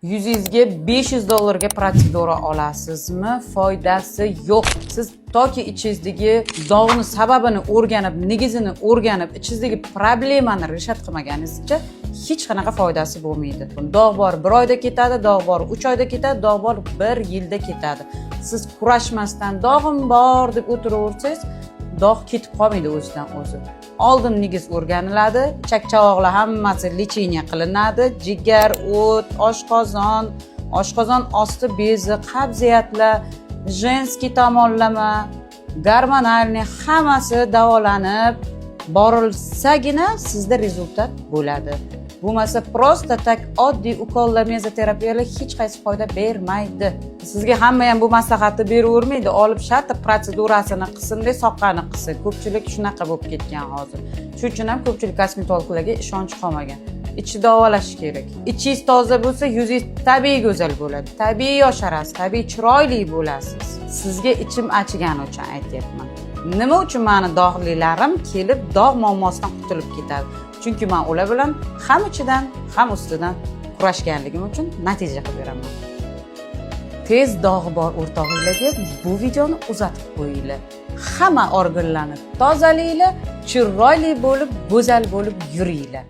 100 ga 500 dollarga protsedura olasizmi? Foydasi yo'q. Siz toki ichingizdagi dog'ni sababini o'rganib, negizini o'rganib, ichingizdagi problemani rishat qilmaganingizcha hech qanaqa foydasi bo'lmaydi. Dog' bor 1 oyda ketadi, dog' bor 3 oyda ketadi, dog' bor 1 yilda ketadi. Siz kurashmasdan dog'im bor deb o'tiraversangiz, dog' ketib qolmaydi o'zidan o'zi. Oldin negiz o'rganiladi, chak-chavoqlar hammasi lecheniya qilinadi, jigar, o't, oshqozon osti bezi, qabziyatlar, jenskiy tomonlama, gormonalniy hammasi davolanib borilsagina sizda rezultat bo'ladi. Bo'lmasa prosta tak oddiy ukollar, mezoterapiyalar hech qaysi foyda bermaydi. Sizga hamma ham bu maslahatni beravermaydi. Olib shartta protsedurasini qilsin-da, soqqani qilsin. Ko'pchilik shunaqa bo'lib ketgan hozir. Shuning uchun ham ko'pchilik kosmetologlarga ishonch qolmagan. Ichni davolash kerak. Ichingiz toza bo'lsa, yuzingiz tabiiy go'zal bo'ladi. Tabiiy yosharasiz, tabiiy chiroyli bo'lasiz. Sizga ichim achigani uchun aytyapman. Nima uchun meni dog'lilarim kelib dog' muammosidan qutulib ketadi? Chunki men ular bilan ham ichidan, ham ustidan kurashganligim uchun natija qilib beraman. Tez dog'i bor o'rtog'inglarga bu videoni uzatib qo'yinglar. Hamma organlarni tozalanglar, chiroyli bo'lib, go'zal bo'lib yuringlar.